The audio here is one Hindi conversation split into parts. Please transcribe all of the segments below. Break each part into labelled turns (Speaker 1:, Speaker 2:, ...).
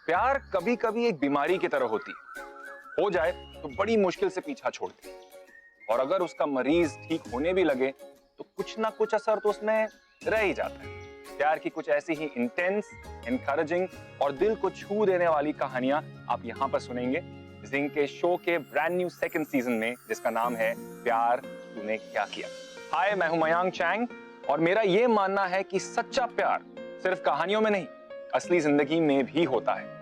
Speaker 1: प्यार कभी कभी एक बीमारी की तरह होती है, हो जाए तो बड़ी मुश्किल से पीछा छोड़ती है, और अगर उसका मरीज ठीक होने भी लगे तो कुछ ना कुछ असर तो उसमें रह ही जाता है। प्यार की कुछ ऐसी ही इंटेंस, एनकरेजिंग और दिल को छू देने वाली कहानियां आप यहाँ पर सुनेंगे जिंग के शो के ब्रांड न्यू सेकंड सीजन में, जिसका नाम है प्यार तूने क्या किया। हाय, मैं हूं मयांक चैंग और मेरा ये मानना है कि सच्चा प्यार सिर्फ कहानियों में नहीं, असली जिंदगी में भी होता है।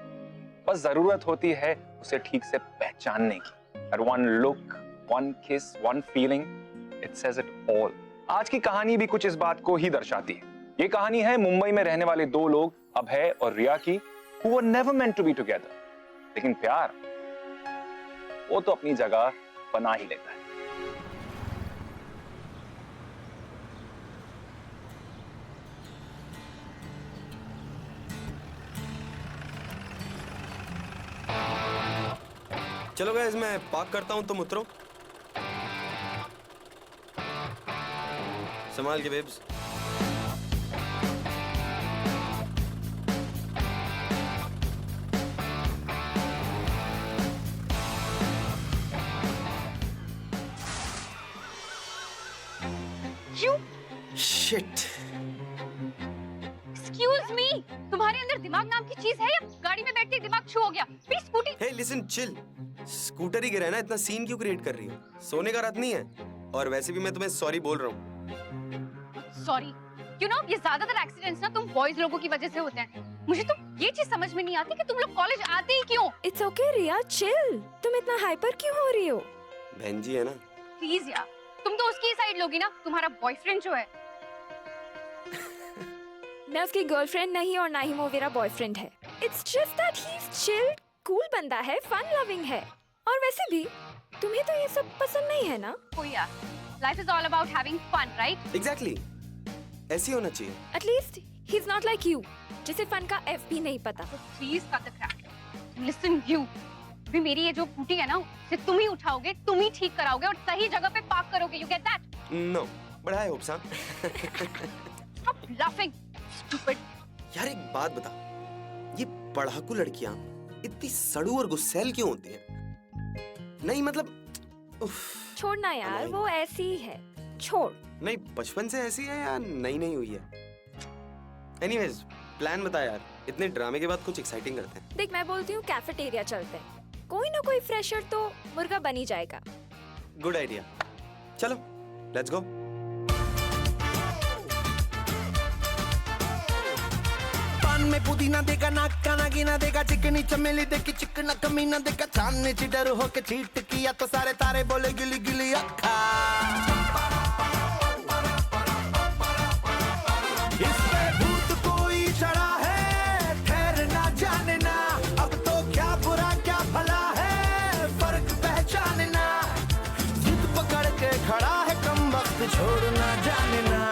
Speaker 1: बस जरूरत होती है उसे ठीक से पहचानने की। At one look, one kiss, one feeling, it says it all. आज की कहानी भी कुछ इस बात को ही दर्शाती है। ये कहानी है मुंबई में रहने वाले दो लोग, अभय और रिया की, who were never meant to be together. लेकिन प्यार, वो तो अपनी जगह बना ही लेता है।
Speaker 2: चलो गाइस, मैं पार्क करता हूं, तुम उतरो। संभाल के बेब्स।
Speaker 3: क्यों?
Speaker 2: शिट।
Speaker 3: एक्सक्यूज मी, तुम्हारे अंदर दिमाग नाम की चीज है या गाड़ी में बैठते ही दिमाग छू हो गया? Please scooty.
Speaker 2: Hey listen, chill. Scooter ही गिरा है ना, इतना सीन क्यों क्रिएट कर रही हो? सोने का रात नहीं है, और वैसे भी मैं तुम्हें सॉरी बोल रहा हूँ।
Speaker 3: सॉरी, यू नो ये ज्यादातर एक्सीडेंट्स ना तुम बॉयज लोगों की वजह से होते हैं। मुझे तो ये चीज समझ में नहीं आती कि तुम लोग कॉलेज आते ही क्यों?
Speaker 4: It's okay Riya, chill. तुम इतना हाइपर क्यों हो रही हो?
Speaker 2: बहन जी है ना।
Speaker 3: प्लीज यार, तुम तो उसकी साइड लोगी ना। तुम्हारा बॉयफ्रेंड जो है,
Speaker 4: मैं उसकी गर्लफ्रेंड नहीं और ना ही वो मेरा बॉयफ्रेंड है। It's just that he is chill, cool बंदा है, फन लविंग है। और वैसे भी तुम्हें तो ये सब पसंद नहीं है ना?
Speaker 3: कोई यार, life is all about having fun, right?
Speaker 2: Exactly, ऐसी होना चाहिए।
Speaker 4: At least he is not like you, जिसे फन का एफ भी नहीं पता।
Speaker 3: Please cut the crap. Listen you, भी मेरी ये जो स्कूटी है ना, उसे तुम ही उठाओगे, तुम ही ठीक कराओगे और सही जगह पे पार्क करोगे। You get that?
Speaker 2: No, but I hope so.
Speaker 3: Stop laughing, stupid.
Speaker 2: यार एक बात बता, ये पढ़ाकू लड़कियां इतनी सड़ू और गुस्सैल क्यों होती हैं? नहीं मतलब, उफ।
Speaker 4: छोड़ना यार, वो ऐसी ही है, छोड़।
Speaker 2: नहीं, बचपन से ऐसी है या नई नई हुई है? एनीवेज, प्लान बता यार, इतने ड्रामे के बाद कुछ एक्साइटिंग करते हैं।
Speaker 4: देख, मैं बोलती हूँ कैफेटेरिया चलते हैं, कोई ना कोई फ्रेशर तो मुर्गा बन ही जाएगा।
Speaker 2: गुड आइडिया, चलो लेट्स गो।
Speaker 5: में पुदीना देगा, नाका नागिना देगा, चिकनी चमेली देखी चिकना कमीना देखा, चांद ने चिडर होके चीट किया तो सारे तारे बोले गिली गिली अक्खा। इस पे भूत कोई चढ़ा है, ठहर ना जाने ना, अब तो क्या बुरा क्या भला है, फर्क पहचाने ना, जिद पकड़ के खड़ा है कम वक्त छोड़ ना जाने ना।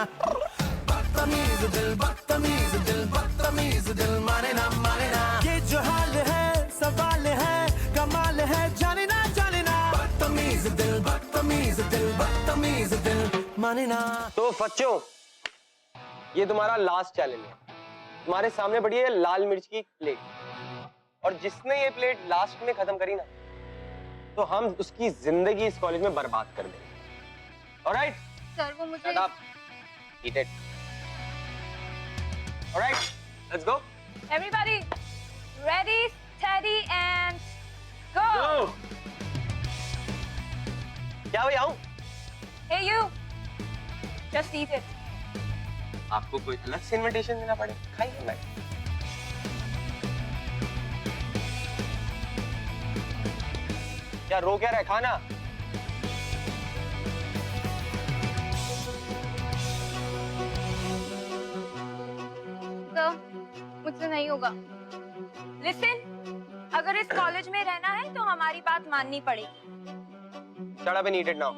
Speaker 5: बदतमीज दिल, बदतमीज दिल, बदतमीज दिल, माने ना माने ना, ये जो हाल है सवाल है, कमाल है, जाने ना जाने ना। बदतमीज दिल, बदतमीज दिल, बदतमीज दिल, माने ना।
Speaker 6: तो बच्चों, ये तुम्हारा लास्ट चैलेंज है। तुम्हारे सामने पड़ी है लाल मिर्च की प्लेट, और जिसने ये प्लेट लास्ट में खत्म करी ना, तो हम उसकी जिंदगी इस कॉलेज में बर्बाद कर देंगे। ऑलराइट?
Speaker 3: सर वो मुझे
Speaker 6: Eat it. Alright, let's go.
Speaker 3: Everybody, ready, steady and go.
Speaker 6: क्या भाई आऊं?
Speaker 3: Hey you, just eat it.
Speaker 6: आपको कोई अलग से इनविटेशन देना पड़े? खाइए भाई। क्या रो क्या रहे, खाना?
Speaker 3: मुझसे नहीं होगा।
Speaker 4: लिसन, अगर इस कॉलेज में रहना है तो हमारी बात माननी पड़ेगी।
Speaker 6: Shut up and eat it now.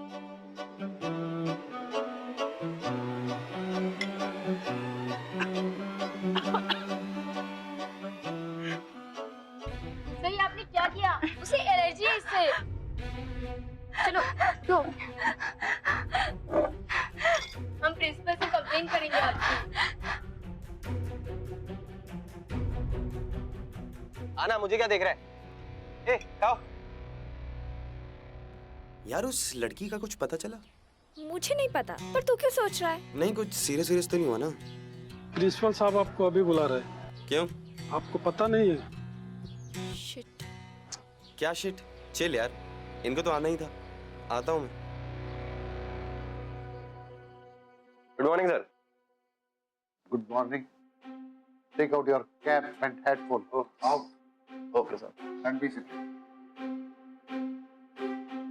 Speaker 3: सही आपने क्या किया? उसे एलर्जी है इससे। चलो go. हम प्रिंसिपल से कंप्लेन करेंगे आपकी।
Speaker 6: आना, मुझे क्या देख रहा है? ए, खाओ।
Speaker 2: यार उस लड़की का कुछ पता चला?
Speaker 4: मुझे नहीं पता, पर तू क्यों सोच रहा है?
Speaker 2: नहीं, कुछ सीरियस सीरियस तो नहीं हुआ ना?
Speaker 7: प्रिंसिपल साहब आपको अभी बुला रहे हैं।
Speaker 2: क्यों?
Speaker 7: आपको पता नहीं है?
Speaker 4: शिट।
Speaker 2: क्या शिट? चिल यार, इनको तो आना ही था। आता हूँ मैं।
Speaker 6: Good morning sir.
Speaker 8: Good morning. Take out your cap and headphone. Out.
Speaker 6: Okay sir.
Speaker 8: And be seated.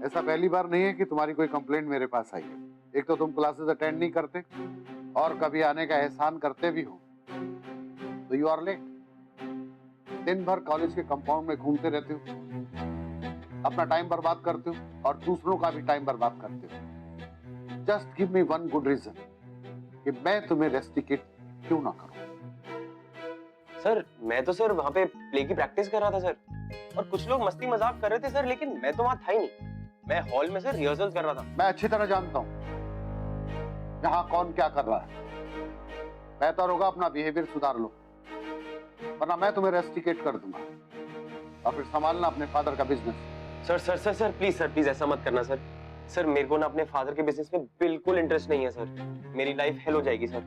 Speaker 8: ऐसा पहली बार नहीं है कि तुम्हारी कोई कंप्लेंट मेरे पास आई है। एक तो तुम क्लासेस अटेंड नहीं करते और कभी आने का एहसान करते भी हो, तो यू आर लेट। दिन भर कॉलेज के कंपाउंड में घूमते रहते हो, अपना टाइम बर्बाद करते हो और दूसरों का भी टाइम बर्बाद करते हो। Just give me one good reason कि मैं तुम्हें रेस्टिकेट क्यों ना करूं।
Speaker 6: सर मैं तो सर वहाँ पे प्ले की प्रैक्टिस कर रहा था सर, और कुछ लोग मस्ती मजाक कर रहे थे सर, लेकिन मैं तो वहाँ था ही नहीं। मैं हॉल में सर रिहर्सल कर रहा था।
Speaker 8: मैं अच्छी तरह जानता हूं यहाँ कौन क्या कर रहा है। बेहतर होगा अपना बिहेवियर सुधार लो, वरना मैं तुम्हें रेस्टिकेट कर दूंगा और फिर संभालना अपने फादर का business.
Speaker 6: Sir sir sir sir please ऐसा मत करना सर। सर मेरे को ना अपने फादर के बिजनेस में बिल्कुल इंटरेस्ट नहीं है सर। मेरी लाइफ हेल हो जाएगी सर।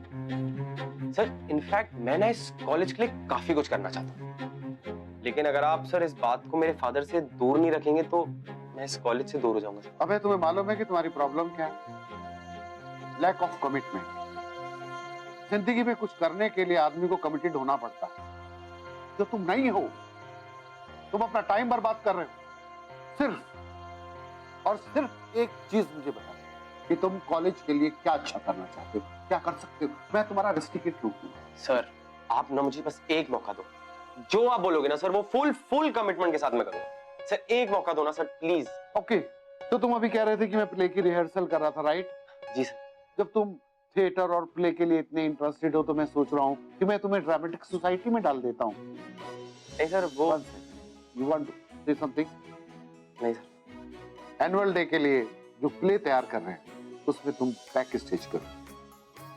Speaker 6: सर इनफैक्ट मैं ना इस कॉलेज के लिए काफी कुछ करना चाहता हूँ, लेकिन अगर आप सर इस बात को मेरे फादर से दूर नहीं रखेंगे तो मैं इस कॉलेज से दूर हो जाऊंगा सर।
Speaker 8: अबे तुम्हें मालूम है कि तुम्हारी प्रॉब्लम क्या है? Lack of commitment. जिंदगी में कुछ करने के लिए आदमी को कमिटेड होना पड़ता है, जो तुम नहीं हो। तुम अपना टाइम बर्बाद कर रहे हो। सिर्फ और सिर्फ एक चीज मुझे बता कि तुम कॉलेज के लिए क्या अच्छा करना चाहते हो, क्या कर सकते हो। मैं तुम्हारा रेस्टिकेट लूंगा।
Speaker 6: सर आप ना मुझे बस एक मौका दो, जो आप बोलोगे ना सर वो फुल कमिटमेंट के साथ मैं करूंगा। सर एक मौका दो ना सर प्लीज।
Speaker 8: ओके, तो तुम अभी कह रहे थे कि मैं प्ले की रिहर्सल कर रहा था, राइट?
Speaker 6: जी सर।
Speaker 8: जब तुम थिएटर और प्ले के लिए इतने इंटरेस्टेड हो तो मैं सोच रहा हूँ कि मैं तुम्हें ड्रामेटिक सोसाइटी में डाल देता हूँ।
Speaker 6: नहीं सर वो
Speaker 8: you want to say something?
Speaker 6: नहीं सर।
Speaker 8: एनुअल डे के लिए जो प्ले तैयार कर रहे हैं उसमें तुम बैक स्टेज करो।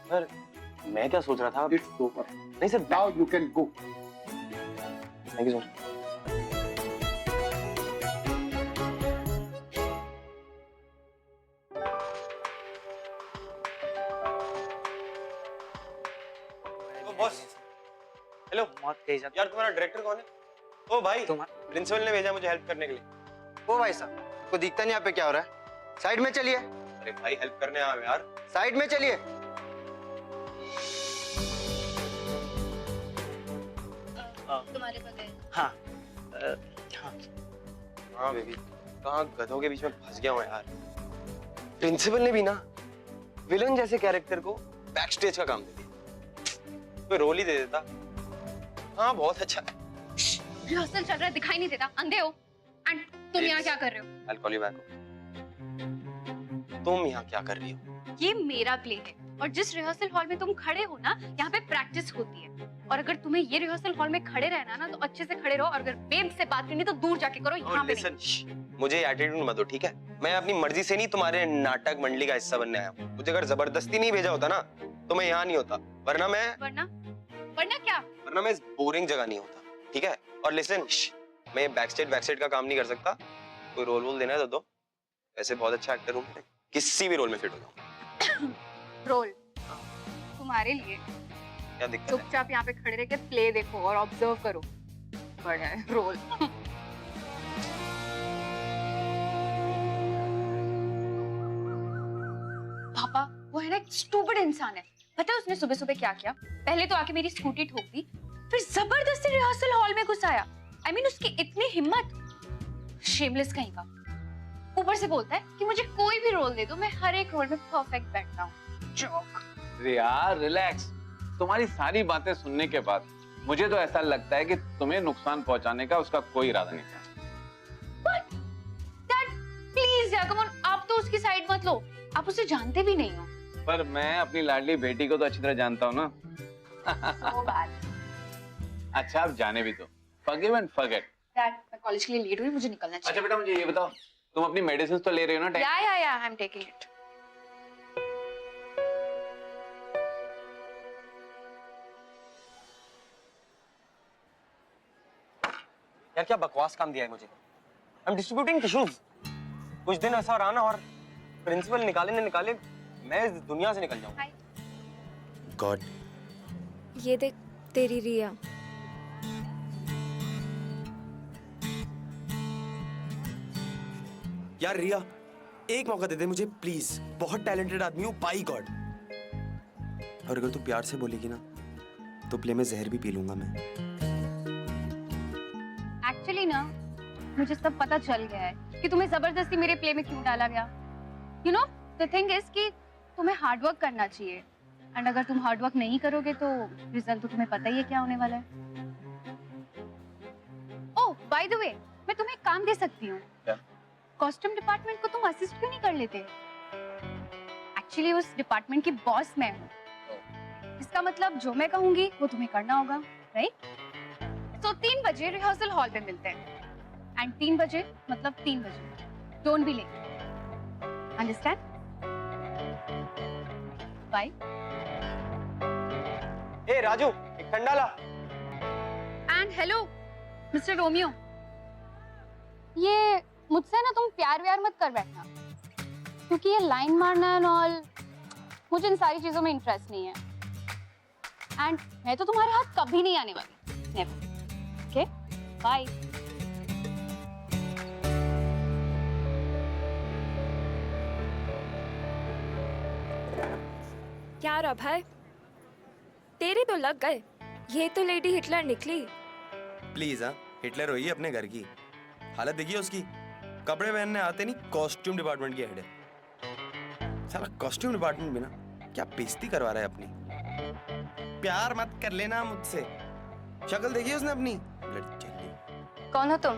Speaker 6: सर मैं क्या सोच रहा था।
Speaker 8: It's over.
Speaker 6: नहीं sir.
Speaker 8: Now you can go.
Speaker 6: Thank you sir. Boss hello. यार तुम्हारा डायरेक्टर कौन है? ओ भाई प्रिंसिपल ने भेजा मुझे हेल्प करने के लिए।
Speaker 9: ओ भाई साहब, को दिखता नहीं यहाँ पे क्या हो रहा है? साइड में चलिए।
Speaker 6: अरे भाई हेल्प करने आओ यार।
Speaker 9: साइड में चलिए।
Speaker 3: तुम्हारे बगैर
Speaker 6: हाँ बेबी, कहाँ गधों के बीच में फंस गया हूँ यार। प्रिंसिपल ने भी ना विलन जैसे कैरेक्टर को बैक स्टेज का काम दे दिया। कोई रोल ही दे देता। हाँ बहुत अच्छा।
Speaker 3: रिहर्सल चल रहा है, दिखाई नहीं देता, अंधे हो। एंड तुम यहाँ क्या कर रहे हो?
Speaker 6: I'll call you back. तुम यहाँ क्या कर रही हो?
Speaker 3: ये मेरा प्ले है और जिस रिहर्सल हॉल में तुम खड़े हो ना, यहाँ पे प्रैक्टिस होती है। और अगर तुम्हें ये रिहर्सल हॉल में खड़े रहना ना तो अच्छे से खड़े रहो, और अगर बेब से बात करनी तो दूर जाके करो, यहाँ पे नहीं।
Speaker 6: मुझे एटीट्यूड मत दो, ठीक है? मैं अपनी मर्जी से नहीं तुम्हारे नाटक मंडली का हिस्सा बनने आया हूँ। मुझे अगर जबरदस्ती नहीं भेजा होता ना तो मैं यहाँ नहीं होता, वरना
Speaker 3: वरना क्या?
Speaker 6: वरना मैं इस बोरिंग जगह नहीं होता, ठीक है? और लिसन, मैं बैकस्टेज का काम नहीं कर सकता। कोई रोल देना है तो दो। ऐसे बहुत अच्छा एक्टर हूँ, किसी भी रोल में फिट हो जाऊँ।
Speaker 3: रोल तुम्हारे लिए
Speaker 6: क्या दिक्कत है?
Speaker 3: चुपचाप यहाँ पे खड़े रह के प्ले देखो और ऑब्जर्व करो। बढ़िया है रोल। पापा वो है ना एक स्टूपिड इंसान है। पता है उसने सुबह सुबह क्या किया? पहले तो आके मेरी स्कूटी ठोक दी, फिर जबरदस्ती रिहर्सल हॉल में घुस आया। I mean, उसकी इतनी हिम्मत, शेमलेस कहीं का। ऊपर से बोलता है कि मुझे कोई भी रोल दे दो, मैं हर एक रोल में परफेक्ट बैठता हूँ। जोक।
Speaker 1: यार रिलैक्स। तुम्हारी सारी बातें सुनने के बाद मुझे तो ऐसा लगता है कि तुम्हें नुकसान पहुंचाने का उसका कोई इरादा नहीं था।
Speaker 3: Dad, please यार, come on, आप तो उसकी साइड मत लो। आप उसे जानते भी नहीं हो।
Speaker 1: पर मैं अपनी लाडली बेटी को तो अच्छी तरह जानता हूँ ना।
Speaker 3: So bad.
Speaker 1: अच्छा आप जाने भी तो। Forgive and forget.
Speaker 3: Dad, मैं कॉलेज के लिए लेट हुई, मुझे निकलना चाहिए।
Speaker 1: अच्छा बेटा मुझे ये बताओ, तुम अपनी मेडिसिन तो ले रहे हो ना?
Speaker 3: Yeah, I'm taking it.
Speaker 6: यार क्या बकवास काम दिया है मुझे। I am distributing tissues. कुछ दिन ऐसा रहा ना और प्रिंसिपल निकाले न निकाले, मैं इस दुनिया से निकल जाऊंगा।
Speaker 2: गॉड,
Speaker 4: ये देख तेरी रिया।
Speaker 2: यार रिया, एक मौका दे दे मुझे प्लीज। बहुत टैलेंटेड आदमी हूँ, बाई गॉड। और अगर तू प्यार से बोलेगी ना तो प्ले में जहर भी पी लूंगा मैं।
Speaker 3: एक्चुअली ना मुझे सब पता चल गया है कि तुम्हें जबरदस्ती मेरे प्ले में क्यों डाला गया। You know the thing is कि तुम्हें हार्ड वर्क करना चाहिए, एंड अगर तुम हार्ड वर्क नहीं करोगे तो रिजल्ट तो तुम्हें पता ही है क्या होने वाला है। ओह बाय द वे, मैं तुम्हें एक काम दे सकती हूँ। कॉस्ट्यूम डिपार्टमेंट को तुम असिस्ट क्यों नहीं कर लेते? एक्चुअली उस डिपार्टमेंट की बॉस मैं हूँ। इसका मतलब जो मैं कहूंगी वो तुम्हें करना होगा, राइट? तो 3 बजे रिहर्सल हॉल पे मिलते हैं, एंड 3 बजे मतलब 3 बजे। Don't be late, understand? Bye.
Speaker 6: ए राजू, एक ठंडा ला।
Speaker 3: एंड हेलो मिस्टर रोमियो, ये मुझसे ना तुम प्यार व्यार मत कर बैठना, क्योंकि ये लाइन मारना एंड ऑल, मुझे इन सारी चीजों में इंटरेस्ट नहीं है। एंड मैं तो तुम्हारे हाथ कभी नहीं आने वाली, नेवर। Okay bye.
Speaker 4: यार अभय, तेरे तो लग गए। ये तो लेडी हिटलर निकली।
Speaker 2: प्लीज हाँ, हिटलर हुई अपने घर की। हालत देखिए उसकी, कपड़े पहनने आते नहीं, कॉस्ट्यूम डिपार्टमेंट की हेड है। साला कॉस्ट्यूम डिपार्टमेंट में ना क्या बेइज्जती करवा रहा है अपनी। प्यार मत कर लेना मुझसे। शक्ल देखिए उसने अपनी।
Speaker 3: कौन हो तुम?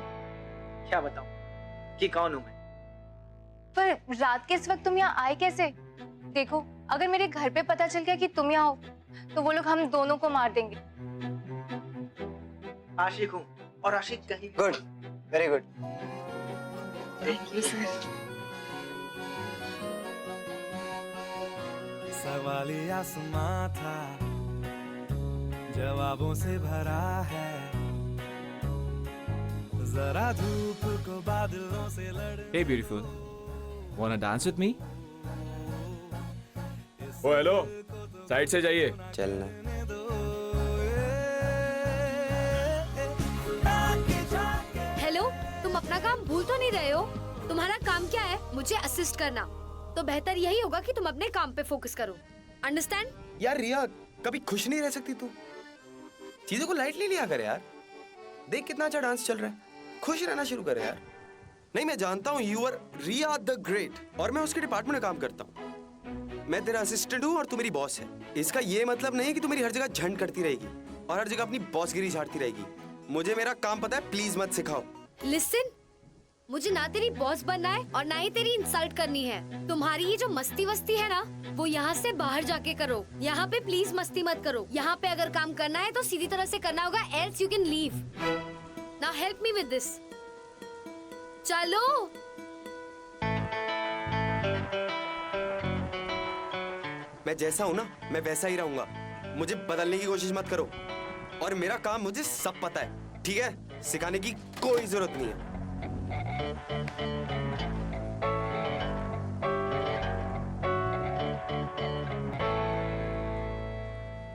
Speaker 6: क्या बताऊं कि कौन हूं मैं?
Speaker 3: पर रात के इस वक्त तुम यहाँ आए कैसे? देखो अगर मेरे घर पे पता चल गया कि तुम यहाँ हो तो वो लोग हम दोनों को मार देंगे।
Speaker 9: आशिक हूँ, और आशिक कहीं
Speaker 6: good, very good.
Speaker 9: Thank you sir.
Speaker 5: सवाल आसमां था, जवाबों से भरा है, जरा धूप को बादलों से लड़।
Speaker 10: Hey beautiful, wanna dance with me?
Speaker 1: Oh hello, side से जाइए।
Speaker 2: चलना।
Speaker 11: हेलो, तुम अपना काम भूल तो नहीं रहे हो? तुम्हारा काम क्या है? मुझे असिस्ट करना। तो बेहतर यही होगा कि तुम अपने काम पे फोकस करो। अंडरस्टैंड?
Speaker 2: यार रिया, कभी खुश नहीं रह सकती तू? चीजों को लाइटली लिया कर यार। देख कितना अच्छा डांस चल रहा है, खुश रहना शुरू कर यार। नहीं, मैं जानता हूँ you are Riya the great, और मैं उसके डिपार्टमेंट में काम करता हूँ। मैं तेरा असिस्टेंट हूँ और तू मेरी बॉस है। इसका ये मतलब नहीं है कि तू मेरी हर जगह झंड करती रहेगी और हर जगह अपनी बॉसगिरी झाड़ती रहेगी। मुझे मेरा काम पता है, प्लीज मत सिखाओ।
Speaker 11: लिसन, मुझे ना तेरी बॉस बनना है और ना ही तेरी इंसल्ट करनी है। तुम्हारी ये जो मस्ती वस्ती है ना, वो यहाँ से बाहर जाके करो। यहाँ पे प्लीज मस्ती मत करो। यहाँ पे अगर काम करना है तो सीधी तरह से करना होगा, else you can leave. Now help me with this. चलो।
Speaker 2: मैं जैसा हूँ ना, मैं वैसा ही रहूंगा। मुझे बदलने की कोशिश मत करो, और मेरा काम मुझे सब पता है, ठीक है? सिखाने की कोई जरूरत नहीं है।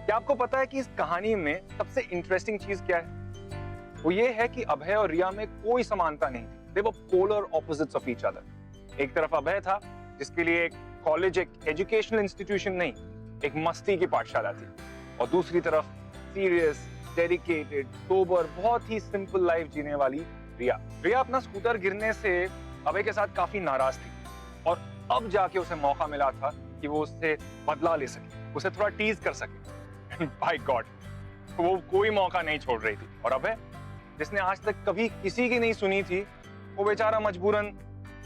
Speaker 1: क्या आपको पता है कि इस कहानी में सबसे इंटरेस्टिंग चीज क्या है? वो ये है कि अभय और रिया में कोई समानता नहीं थी। They were polar opposites of each other. एक तरफ अभय था जिसके लिए एक कॉलेज एक एजुकेशनल इंस्टीट्यूशन नहीं, एक मस्ती की पाठशाला थी, और दूसरी तरफ सीरियस, डेडिकेटेड, सोबर, बहुत ही सिंपल लाइफ जीने वाली रिया। रिया अपना स्कूटर गिरने से अभय के साथ काफी नाराज थी, और अब जाके उसे मौका मिला था कि वो उससे बदला ले सके, उसे थोड़ा टीज कर सके। बाय गॉड, वो कोई मौका नहीं छोड़ रही थी। और अभय, जिसने आज तक कभी किसी की नहीं सुनी थी, वो बेचारा मजबूरन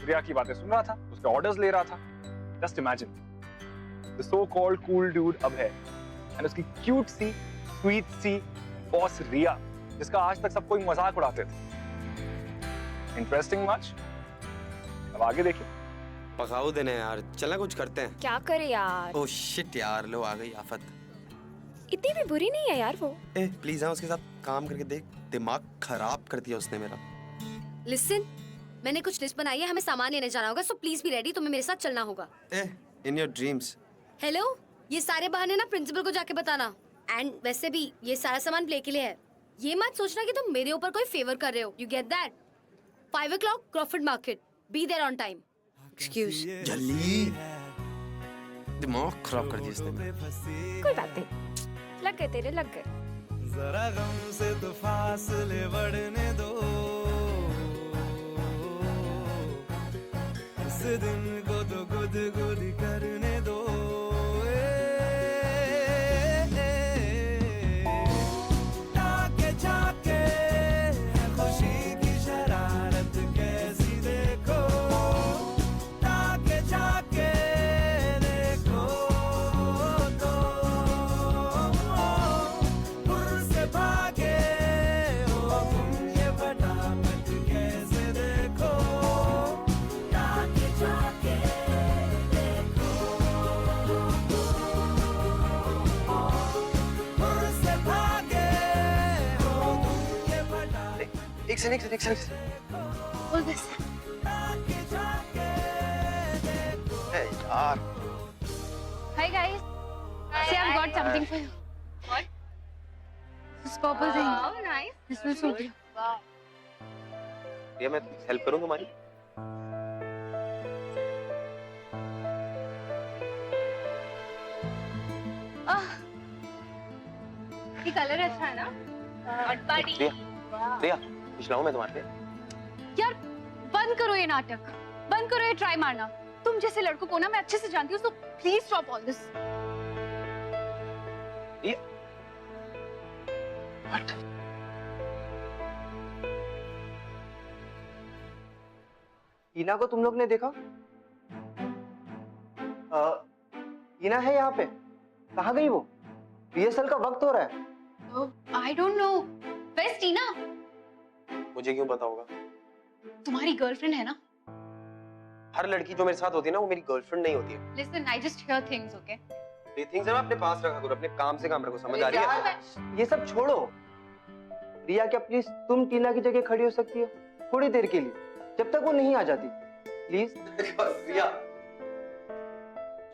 Speaker 1: रिया की बातें सुन रहा था, उसके ऑर्डर्स ले रहा था। Just imagine the so-called cool dude Abhay and उसकी क्यूट सी, स्वीट सी बॉस रिया, जिसका आज तक सब कोई मजाक उड़ाते थे। Interesting much? अब आगे देखिए।
Speaker 2: पकाओ देने यार, चलना कुछ करते हैं।
Speaker 4: क्या करे यार?
Speaker 2: ओह शिट यार, लो आ गई आफत।
Speaker 4: इतनी भी बुरी नहीं है यार वो।
Speaker 2: ए प्लीज हाँ उसके साथ काम करके देख, दिमाग खराब कर दिया उसने मेरा।
Speaker 11: लिसन, मैंने कुछ लिस्ट बनाई है, हमें सामान लेने जाना होगा, सो प्लीज बी रेडी, तुम्हें मेरे साथ चलना होगा।
Speaker 2: ए इन योर ड्रीम्स।
Speaker 11: हेलो, ये सारे बहाने ना प्रिंसिपल को जाके बताना। एंड वैसे भी ये सारा सामान प्ले के लिए है, ये मत सोचना कि तुम मेरे ऊपर कोई फेवर कर रहे हो। You get that? 5 o'clock Crawford Market, be there on time. Excuse.
Speaker 2: जल्दी, दिमाग खराब कर दिया इसने मेरा।
Speaker 4: कोई बात नहीं, लग गए तेरे, लग गए।
Speaker 5: जरा गम से तो फासले बढ़ने दो, इस दिन को तो गुद गुद करने दो। ताके जाके खुशी की शरारत कैसी देखो, ताके जाके देखो तो से भागे हो तुम, ये फटाफट कैसे देखो, ताके जाके देखो से भागे हो तुम, ये फटाफट।
Speaker 6: एक सेकंड
Speaker 3: बोल बस।
Speaker 5: ताके जाके देखो।
Speaker 6: यार
Speaker 3: Hi guys. See, I've got something for you. What? This purple thing. Oh, nice. This will suit you. Wow.
Speaker 6: ये मैं हेल्प करूं तुम्हारी?
Speaker 3: ये कलर अच्छा है ना? Not body.
Speaker 6: रिया कुछ लाऊं मैं तुम्हारे लिए?
Speaker 3: यार बंद करो ये नाटक, बंद करो ये ट्राई मारना। तुम जैसे लड़कों को ना मैं अच्छे से जानती हूँ, तो प्लीज स्टॉप ऑल दिस।
Speaker 6: ये ईना को तुम लोग ने देखा? ईना है यहाँ पे? कहाँ गई वो? रिहर्सल का वक्त हो रहा है।
Speaker 3: I don't know. वेस्ट टीना,
Speaker 6: मुझे क्यों पता होगा?
Speaker 3: तुम्हारी गर्लफ्रेंड है ना?
Speaker 6: हर लड़की जो मेरे साथ होती है ना वो मेरी गर्लफ्रेंड नहीं होती है।
Speaker 3: Listen, I just hear things, okay?
Speaker 6: ये थिंग्स है ना अपने पास रखा करो, अपने काम से काम रखो, समझ आ रही है? ये सब छोड़ो। रिया क्या प्लीज तुम टीना की जगह खड़ी हो सकती हो थोड़ी देर के लिए, जब तक वो नहीं आ जाती, प्लीज? रिया,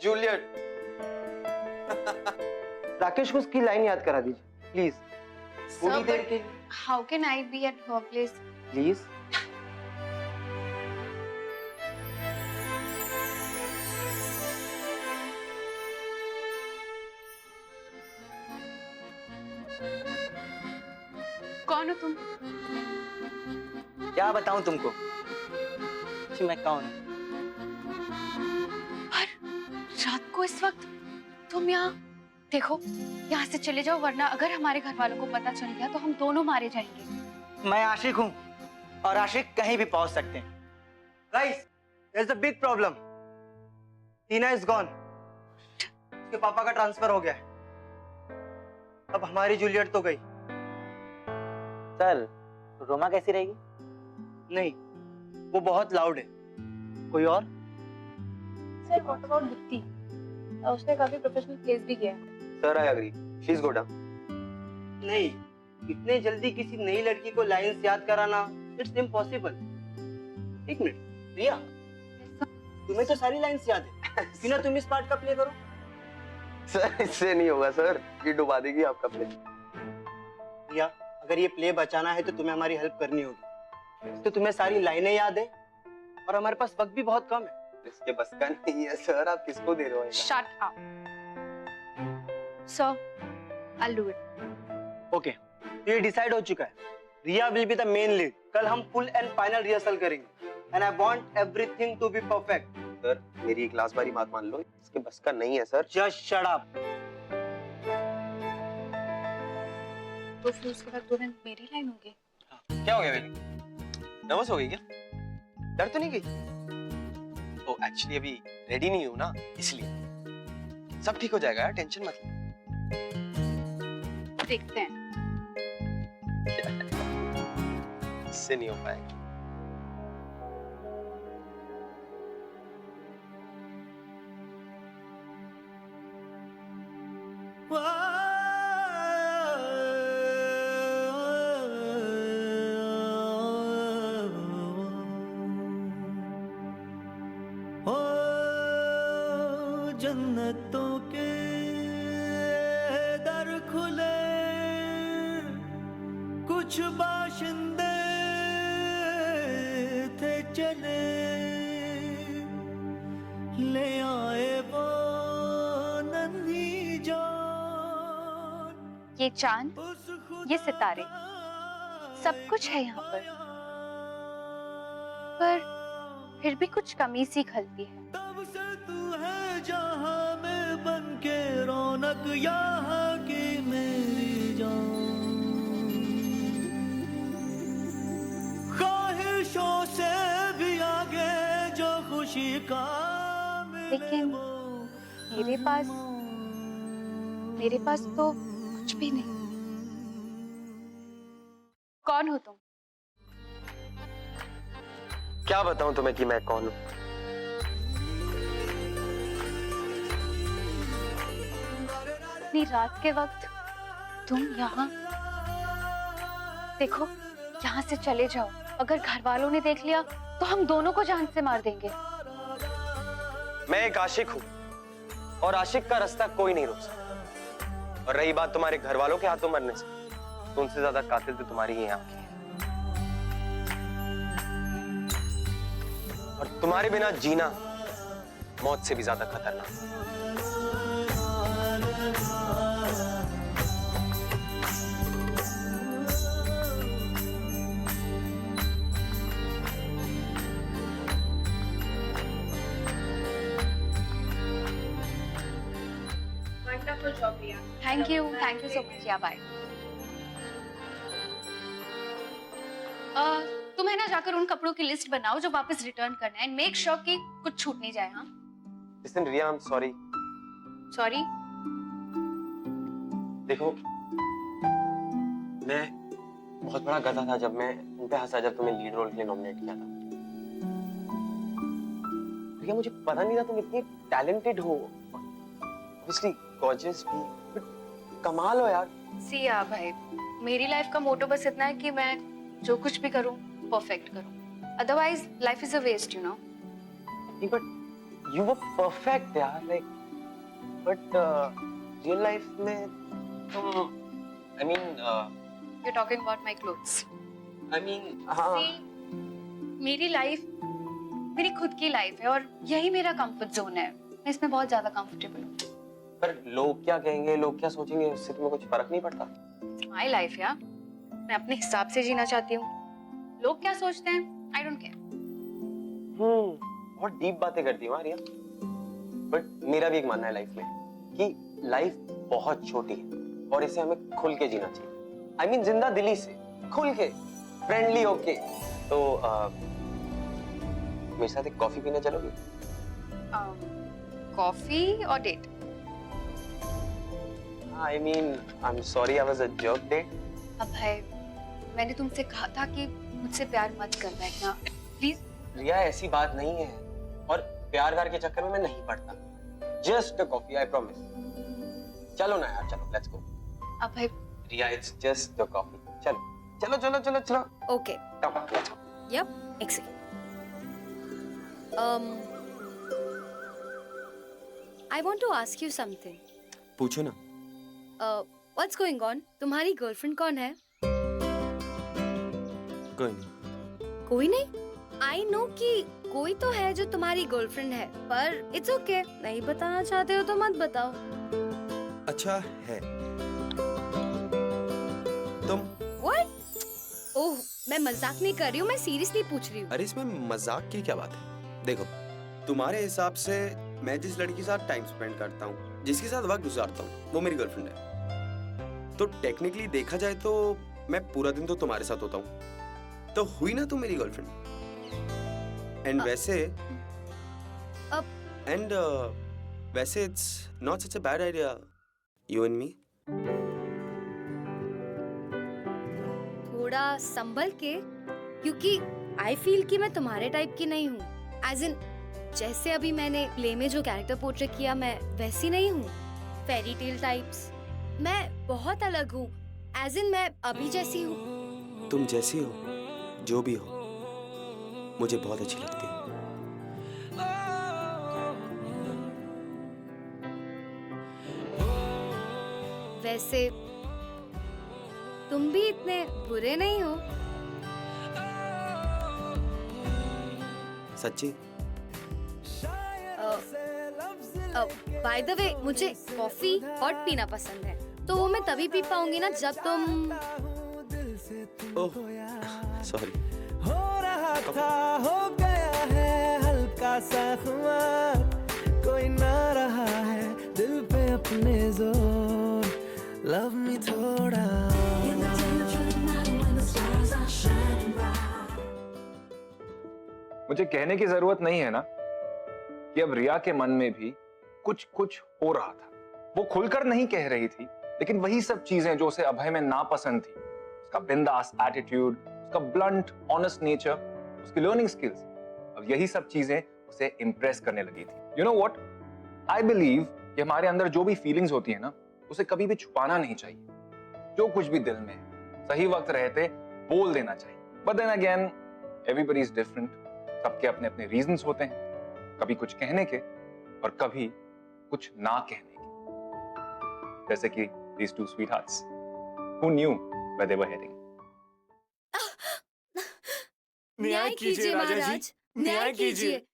Speaker 6: जूलियट, राकेश को उसकी लाइन याद करा दीजिए प्लीज, थोड़ी देर के लिए
Speaker 3: How can I be at her place?
Speaker 6: Please.
Speaker 3: कौन हो तुम?
Speaker 9: क्या बताऊं तुमको कि मैं कौन हूं?
Speaker 3: रात को इस वक्त तुम यहाँ? देखो, यहाँ से चले जाओ, वरना अगर हमारे घर वालों को पता चल गया तो हम दोनों मारे जाएंगे।
Speaker 9: मैं आशिक हूं और आशिक कहीं भी पहुंच सकते हैं। Guys, there is a big problem. Tina is gone. उसके पापा का ट्रांसफर हो गया है। अब हमारी जूलियट तो गई। सर, रोमा कैसी रहेगी? नहीं, वो बहुत लाउड है। कोई और?
Speaker 3: Sir, what about Deepti? उसने काफी प्रोफेशनल प्लेस भी किया है।
Speaker 6: Sir I agree, she is good.
Speaker 9: नहीं, इतने जल्दी किसी नई लड़की को लाइंस याद कराना इट्स इम्पॉसिबल। एक मिनट, रिया, तुम्हें तो सारी लाइंस याद है, क्यों ना तुम इस पार्ट का प्ले करो?
Speaker 6: सर इससे नहीं होगा सर, ये डुबा देगी आपका प्ले।
Speaker 9: रिया, अगर ये प्ले बचाना है तो तुम्हें हमारी हेल्प करनी होगी। तो तुम्हें सारी लाइनें याद है और हमारे पास वक्त भी बहुत कम है।
Speaker 6: इसके बस का नहीं है सर, आप किसको दे रहे हो?
Speaker 3: Shut up. Sir, I'll do it.
Speaker 9: Okay, तो ये डिसाइड हो चुका है। Riya will be the main lead. कल हम फुल एंड फाइनल रिहर्सल करेंगे and I want everything to be perfect.
Speaker 6: Sir मेरी एक लास्ट बारी बात मान लो, इसके बस का नहीं है सर।
Speaker 9: Just shut up.
Speaker 3: तो फिर उसके बाद तुरंत मेरी लाइन होगी।
Speaker 6: क्या हो गया बेबी? नर्वस हो गई क्या? डर तो नहीं गई? ओ एक्चुअली अभी रेडी नहीं हूँ ना, इसलिए। सब ठीक हो जाएगा यार, टेंशन मत ले।
Speaker 3: देखते हैं।
Speaker 6: इससे नहीं हो पाएगा।
Speaker 5: वाह जन्नतों के दर खुले, कुछ बाशिंदे थे चले, ले आए वो नन्ही जान।
Speaker 3: ये चांद, ये सितारे, सब कुछ है यहाँ पर फिर भी कुछ कमी सी खलती है।
Speaker 5: तब से तू है जहां में बनके रौनक यहाँ की मेरी जान। ख्वाहिशों से भी आगे जो खुशी का
Speaker 3: लेकिन मेरे पास तो कुछ भी नहीं। कौन हो तुम?
Speaker 6: क्या बताऊं तुम्हें कि मैं कौन हूं?
Speaker 3: इतनी रात के वक्त तुम यहाँ? देखो, यहाँ से चले जाओ। अगर घर वालों ने देख लिया तो हम दोनों को जान से मार देंगे।
Speaker 6: मैं एक आशिक हूं और आशिक का रास्ता कोई नहीं रोक सकता। और रही बात तुम्हारे घर वालों के हाथों मरने से, तो उनसे ज्यादा कातिल तो तुम्हारी ही आंखें हैं। और तुम्हारे बिना जीना मौत से भी ज्यादा खतरनाक।
Speaker 3: Thank you so much. या बाय। तुम है ना, जाकर उन कपड़ों की लिस्ट बनाओ जो वापस रिटर्न करना है, एंड मेक श्योर कि कुछ छूट नहीं जाए। हाँ,
Speaker 6: listen Riya, I am sorry.
Speaker 3: Sorry?
Speaker 6: देखो, मैं बहुत बड़ा गधा था जब मैं उन पे हंसा जब तुम्हें लीड रोल के लिए नॉमिनेट किया था। रिया, मुझे पता नहीं था तुम इतनी टैलेंटेड हो, ऑब्वियसली गॉर्जियस भी, बट कमाल हो यार।
Speaker 3: सिया भाई, मेरी लाइफ का मोटो बस इतना है कि मैं जो कुछ भी करूं परफेक्ट करूं, otherwise life is a waste, you know.
Speaker 6: But you were perfect यार, लाइक, बट रियल लाइफ में तुम, I mean,
Speaker 3: you talking about my clothes?
Speaker 6: I mean, हाँ।
Speaker 3: मेरी लाइफ मेरी खुद की लाइफ है और यही मेरा कंफर्ट जोन है। मैं इसमें बहुत ज्यादा कंफर्टेबल हूँ।
Speaker 6: पर लोग क्या कहेंगे, लोग क्या सोचेंगे, उससे तुम्हें कुछ फर्क नहीं पड़ता?
Speaker 3: माय लाइफ यार, मैं अपने हिसाब से जीना चाहती हूँ। लोग क्या सोचते हैं, आई डोंट केयर।
Speaker 6: बहुत डीप बातें करती हूँ रिया। बट मेरा भी एक मानना है लाइफ में कि लाइफ बहुत छोटी है और इसे हमें खुल के जीना चाहिए। आई मीन, जिंदा दिली से, खुल के, फ्रेंडली होके। तो मेरे साथ एक कॉफी पीने चलोगे?
Speaker 3: कॉफी और date?
Speaker 6: I mean, I am sorry, I was a jerk date.
Speaker 3: अब भाई, मैंने तुमसे कहा था कि मुझसे प्यार मत करना इतना, प्लीज।
Speaker 6: रिया, ऐसी बात नहीं है, और प्यार व्यार के चक्कर में मैं नहीं पड़ता। Just a coffee, I promise. चलो ना यार, चलो, लेट्स गो।
Speaker 3: अब भाई
Speaker 6: रिया, इट्स जस्ट अ कॉफी। चलो चलो चलो चलो चलो।
Speaker 11: Okay,
Speaker 6: let's go.
Speaker 11: यप, एक second. I want to ask you something.
Speaker 2: पूछो ना।
Speaker 11: What's going on? तुम्हारी गर्लफ्रेंड कौन है?
Speaker 2: कोई नहीं।
Speaker 11: कोई नहीं? I know कि कोई तो है जो तुम्हारी गर्लफ्रेंड है, पर it's okay. नहीं बताना चाहते हो तो मत बताओ।
Speaker 2: अच्छा है। तुम?
Speaker 11: What? ओह, मैं मजाक नहीं कर रही हूँ, मैं सीरियसली पूछ रही हूँ।
Speaker 2: अरे इसमें मजाक की क्या बात है? देखो, तुम्हारे हिसाब से मैं जिस लड़की के साथ टाइम स्पेंड करता हूँ, जिसके साथ वक्त गुजारता हूँ, वो मेरी गर्लफ्रेंड है। तो टेक्निकली देखा जाए तो मैं पूरा दिन तो तुम्हारे साथ होता हूँ, तो हुई ना तुम मेरी गर्लफ्रेंड। एंड वैसे it's not such a bad idea, you and me.
Speaker 11: थोड़ा संभल के, क्योंकि आई फील कि मैं तुम्हारे टाइप की नहीं हूँ। एज इन, जैसे अभी मैंने प्ले में जो कैरेक्टर पोर्ट्रेट किया, मैं वैसी नहीं हूँ। फेरी टेल टाइप्स, मैं बहुत अलग हूँ। एज इन, मैं अभी जैसी हूँ।
Speaker 2: तुम जैसी हो, जो भी हो, मुझे बहुत अच्छी लगती है।
Speaker 11: वैसे तुम भी इतने बुरे नहीं हो।
Speaker 2: सच्ची?
Speaker 11: बाय द वे मुझे कॉफी हॉट पीना पसंद है, तो वो मैं तभी पी पाऊंगी ना जब तुम।
Speaker 2: Oh sorry.
Speaker 5: हो रहा था हो गया है हल्का सा खुमार, कोई ना रहा है दिल पे अपने जोर, लव मी थोड़ा।
Speaker 1: मुझे कहने की जरूरत नहीं है ना कि अब रिया के मन में भी कुछ कुछ हो रहा था। वो खुलकर नहीं कह रही थी, लेकिन वही सब चीजें जो उसे अभय में नापसंद थी, उसका बिंदास एटीट्यूड, उसका ब्लंट ऑनेस्ट नेचर, उसकी लर्निंग स्किल्स, अब यही सब चीजें उसे इंप्रेस करने लगी थी। You know what, I believe कि हमारे अंदर जो भी फीलिंग्स होती है ना, उसे कभी भी छुपाना नहीं चाहिए। जो कुछ भी दिल में है सही वक्त रहते बोल देना चाहिए। But then again everybody is different, सबके अपने अपने रीजंस होते हैं, कभी कुछ कहने के और कभी कुछ ना कहने के, जैसे कि these two sweethearts who knew where they were heading.
Speaker 11: न्याय कीजिए महाराज, न्याय कीजिए।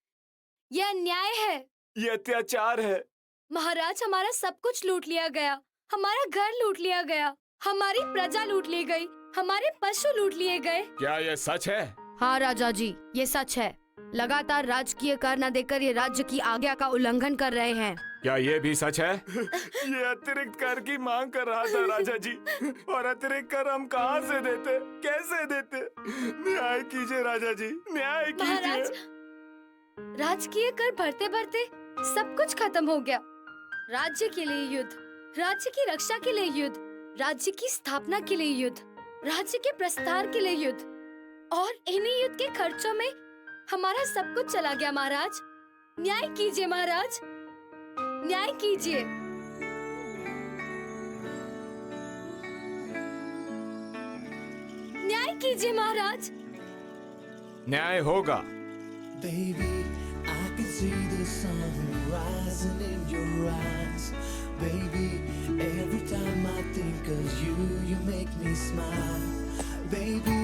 Speaker 11: यह अन्याय है,
Speaker 5: ये अत्याचार है।
Speaker 11: महाराज हमारा सब कुछ लूट लिया गया, हमारा घर लूट लिया गया, हमारी प्रजा लूट ली गई, हमारे पशु लूट लिए गए।
Speaker 10: क्या ये सच है?
Speaker 11: हाँ राजा जी, ये सच है। लगातार राजकीय कर न देकर ये राज्य की आज्ञा का उल्लंघन कर रहे हैं।
Speaker 10: क्या ये भी सच है?
Speaker 5: ये अतिरिक्त कर की मांग कर रहा था राजा जी, और अतिरिक्त कर हम कहाँ से देते, कैसे देते? न्याय कीजिए राजा जी, न्याय
Speaker 11: महाराज,
Speaker 5: कीजिए।
Speaker 11: राजकीय कर भरते भरते सब कुछ खत्म हो गया। राज्य के लिए युद्ध, राज्य की रक्षा के लिए युद्ध, राज्य की स्थापना के लिए युद्ध, राज्य के प्रस्तार के लिए युद्ध, और इन्हीं युद्ध के खर्चों में हमारा सब कुछ चला गया। महाराज न्याय कीजिए, महाराज न्याय कीजिए। न्याय कीजिए महाराज।
Speaker 10: न्याय होगा।
Speaker 5: Baby, I can see the sun rising in your eyes. Baby, every time I think of you, you make me smile. Baby,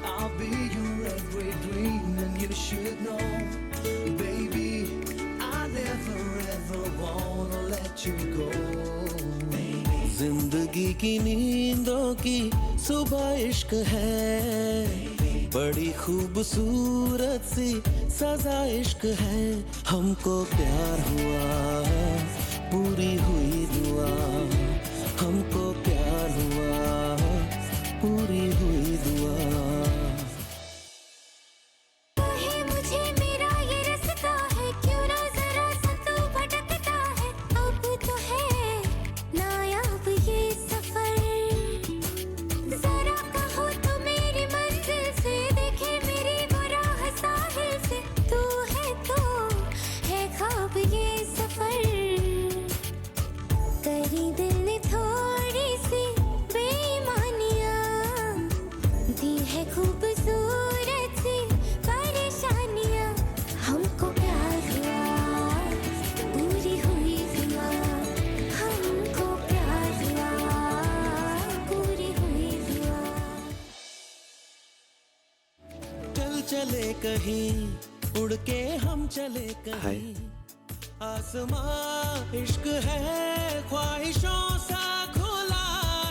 Speaker 5: I'll be your every dream and you should know. Baby, I never ever wanna let you go. जिंदगी की नींदों की सुबह इश्क है, बड़ी खूबसूरत सी सजा इश्क है। हमको प्यार हुआ, पूरी हुई दुआ, हमको प्यार हुआ, पूरी हुई दुआ।
Speaker 11: मुझे मेरा ये रास्ता है, क्यों ना जरा सा तू भटकता है। अब तो है नायाब ये सफर, जरा कहो तो मेरी मंजिल से देखे मेरी वो राह साहिल से। तू है तो है ख्वाब ये सफर, करी दिल ने थोड़ी सी बेईमानियां, दी है खूबसूरत सी परेशानियां। हमको प्यार हुआ, पूरी हुई दुआ, हमको प्यार हुआ, पूरी हुई दुआ।
Speaker 5: चल चले कहीं, उड़ के हम चले कहीं, आसमां इश्क है, ख्वाहिशों सा खुला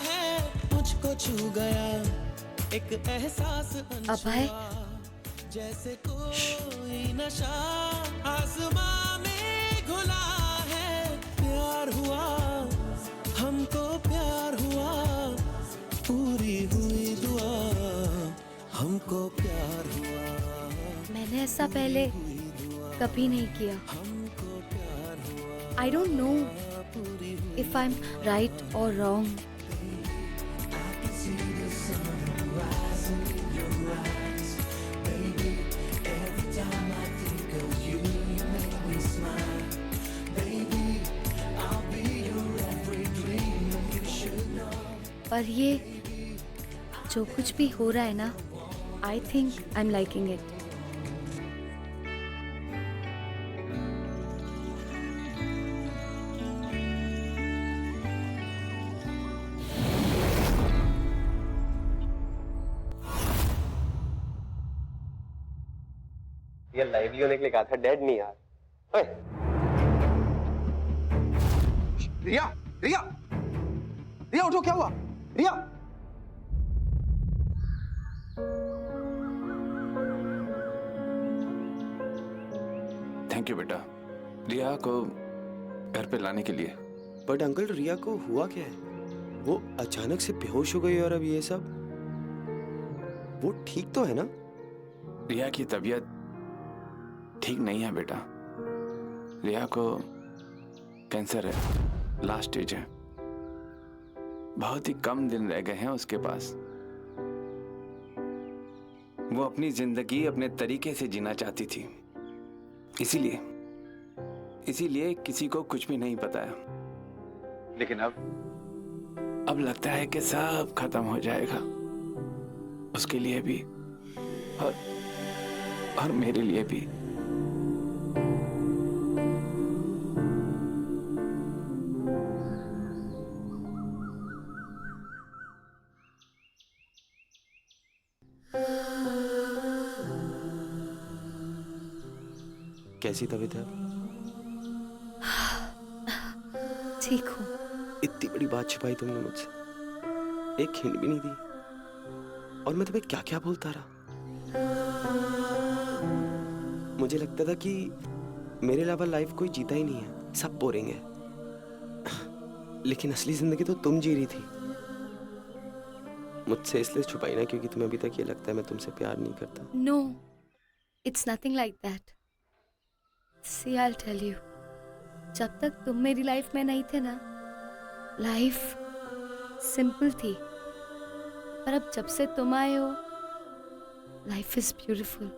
Speaker 5: है। मुझको छू गया एक एहसास
Speaker 11: अभय,
Speaker 5: जैसे कोई नशा आसमां में घुला है। प्यार हुआ, हमको प्यार हुआ, पूरी हुई दुआ, हमको प्यार हुआ।
Speaker 11: मैंने ऐसा पहले कभी नहीं किया। I don't know if I'm right or wrong. पर ये जो कुछ भी हो रहा है ना, I think I'm liking it.
Speaker 6: ये लाइवली होने के लिए कहा था, डेड नहीं यार। ओए
Speaker 9: रिया, रिया, रिया उठो, क्या हुआ? रिया,
Speaker 10: थैंक यू बेटा, रिया को घर पे लाने के लिए।
Speaker 2: बट अंकल, रिया को हुआ क्या है? वो अचानक से बेहोश हो गई और अब ये सब। वो ठीक तो है ना?
Speaker 10: रिया की तबीयत ठीक नहीं है बेटा। रिया को कैंसर है, लास्ट स्टेज है। बहुत ही कम दिन रह गए हैं उसके पास। वो अपनी जिंदगी अपने तरीके से जीना चाहती थी, इसीलिए किसी को कुछ भी नहीं बताया। लेकिन अब लगता है कि सब खत्म हो जाएगा, उसके लिए भी और मेरे लिए भी।
Speaker 2: कैसी तबीयत है?
Speaker 11: ठीक हूँ।
Speaker 2: इतनी बड़ी बात छिपाई तुमने मुझसे, एक हिंट भी नहीं दी, और मैं तुम्हें क्या क्या बोलता रहा। मुझे लगता था कि मेरे अलावा लाइफ कोई जीता ही नहीं है, सब बोरिंग है। लेकिन असली जिंदगी तो तुम जी रही थी। मुझसे इसलिए छुपाई ना क्योंकि तुम्हें अभी तक ये लगता है मैं तुमसे प्यार नहीं करता।
Speaker 11: No, it's nothing like that. See, I'll tell you. जब तक तुम मेरी लाइफ में नहीं थे ना, लाइफ सिंपल थी। पर अब जब से तुम आए हो, लाइफ इज ब्यूटीफुल।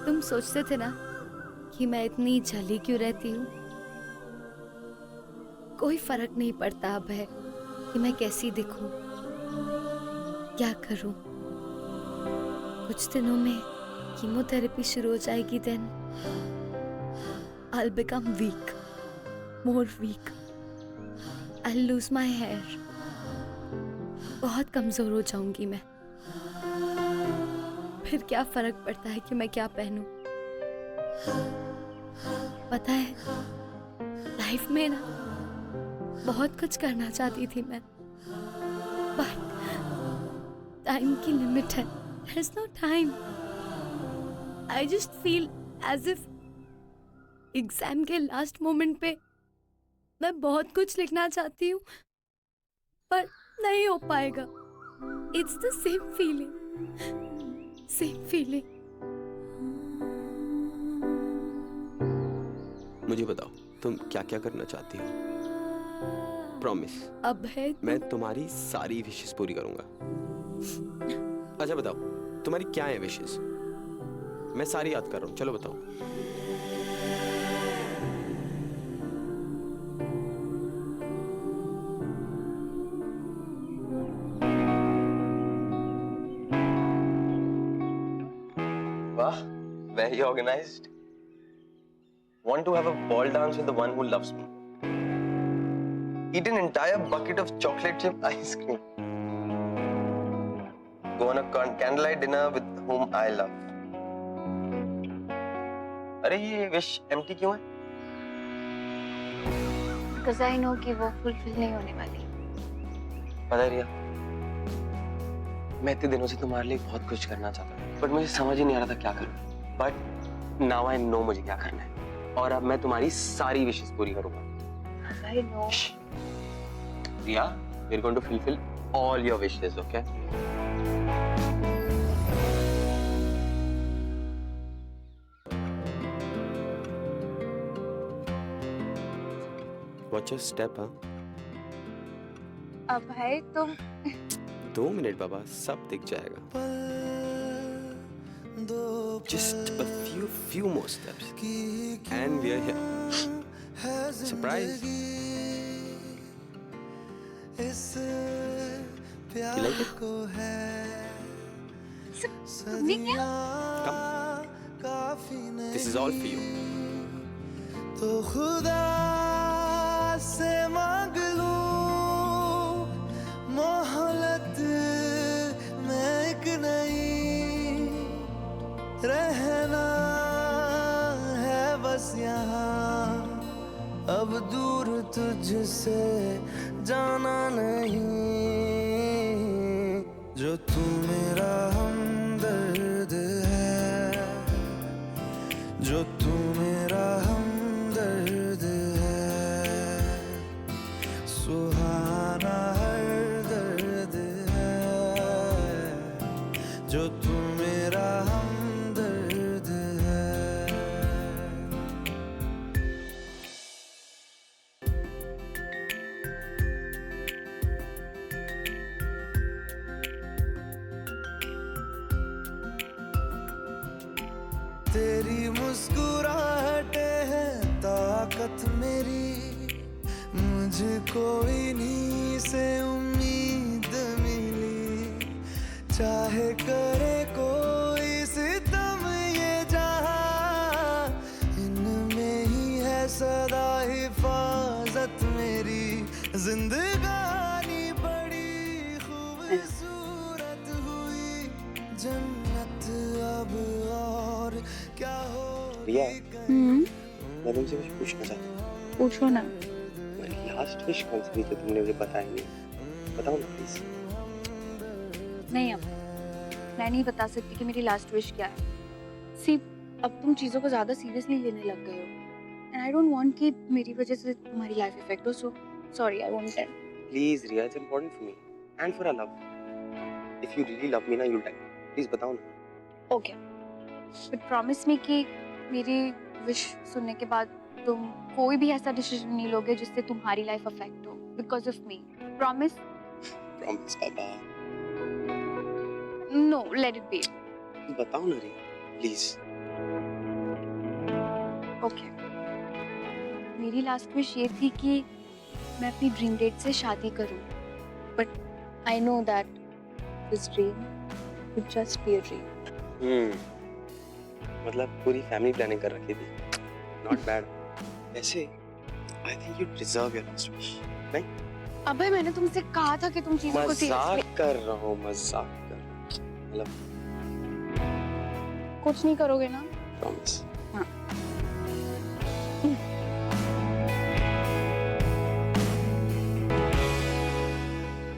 Speaker 11: तुम सोचते थे ना कि मैं इतनी जली क्यों रहती हूँ। कोई फर्क नहीं पड़ता अब है कि मैं कैसी दिखूं, क्या करूं। कुछ दिनों में कीमोथेरेपी शुरू हो जाएगी, then I'll become weak, more weak. I'll lose my hair. बहुत कमजोर हो जाऊंगी मैं। फिर क्या फर्क पड़ता है कि मैं क्या पहनूं। पता है, लाइफ में ना बहुत कुछ करना चाहती थी मैं, बट टाइम की लिमिट है। There's no time. I just feel as if exam के लास्ट मोमेंट पे मैं बहुत कुछ लिखना चाहती हूँ, पर नहीं हो पाएगा। It's the same feeling.
Speaker 2: मुझे बताओ, तुम क्या क्या करना चाहती हो? प्रॉमिस,
Speaker 11: अब है
Speaker 2: मैं तुम्हारी सारी विशेस पूरी करूंगा। अच्छा बताओ, तुम्हारी क्या है विशेस? मैं सारी याद कर रहा हूँ, चलो बताओ।
Speaker 6: वाह, very organized. Want to have a ball dance with the one who loves me. Eat an entire bucket of chocolate chip ice cream. Go on a candlelight dinner with whom I love. अरे ये विश एम्प्टी क्यों है?
Speaker 3: Because I know कि वो फुलफिल नहीं होने वाली।
Speaker 6: पता है रिया, मैं इतने दिनों से तुम्हारे लिए बहुत कुछ करना चाहता था, बट मुझे समझ ही नहीं आ रहा था क्या करूं। बट नाउ आई नो मुझे क्या करना है, और अब मैं तुम्हारी सारी विशेस पूरी करूंगा।
Speaker 3: I know.
Speaker 6: Riya, we're going to fulfill all your wishes, okay?
Speaker 2: Watch your step, हाँ?
Speaker 3: अब है तुम
Speaker 2: 2 मिनट बाबा, सब दिख जाएगा। Just a few more steps, and we are here. Surprise! You like it?
Speaker 3: तुमने क्या?
Speaker 2: Come. This is all for you.
Speaker 5: तो खुदा से मांग लूं मोहलत में एक नई मुझसे जाना नहीं, जो तू मेरा हमदर्द है, जो तू मेरा हमदर्द है, सुहाना हर दर्द है, जो तू मेरा हमदर्द है। तेरी मुस्कुराहटे है ताकत मेरी, मुझको इन्हीं से उम्मीद मिली, चाहे करे कोई सितम ये जहां, इनमें ही है सदा हिफाजत मेरी, जिंदगानी बड़ी खूबसूरत हुई, जन्नत अब और क्या हो।
Speaker 6: रिया, मैं तुमसे कुछ पूछना चाहता हूँ।
Speaker 3: पूछो ना।
Speaker 6: तुम्हारी लास्ट विश कौन सी थी जो तुमने मुझे बताई नहीं? बताओ ना प्लीज।
Speaker 3: नहीं, अब मैं नहीं बता सकती कि मेरी लास्ट विश क्या है। सी, अब तुम चीजों को ज्यादा सीरियसली लेने लग गए हो, एंड आई डोंट वांट कि मेरी वजह से तुम्हारी लाइफ इफेक्ट हो। So sorry, I won't tell.
Speaker 6: Please Riya, it's important for me and for our love. If you really love me ना, यू टेल। प्लीज बताओ ना।
Speaker 3: ओके, बट प्रॉमिस मी कि मेरी विश सुनने के बाद तुम कोई भी ऐसा डिसीजन नहीं लोगे जिससे तुम्हारी लाइफ अफेक्ट हो because of me. Promise?
Speaker 6: Promise बाबा।
Speaker 3: No, let it be.
Speaker 6: बताओ ना रिया, प्लीज।
Speaker 3: ओके, मेरी लास्ट विश ये थी कि मैं अपनी ड्रीम डेट से शादी करूं, but I know that this dream would just be a dream.
Speaker 6: मतलब पूरी फैमिली प्लानिंग कर रखी थी। Not bad. वैसे I think you deserve your last wish. नहीं?
Speaker 3: अबे, मैंने तुमसे कहा था कि तुम चीजों को सीरियसली।
Speaker 6: मजाक कर रहा हूँ, मजाक कर। मतलब
Speaker 3: कुछ नहीं करोगे ना?
Speaker 6: प्रॉमिस।
Speaker 3: हाँ।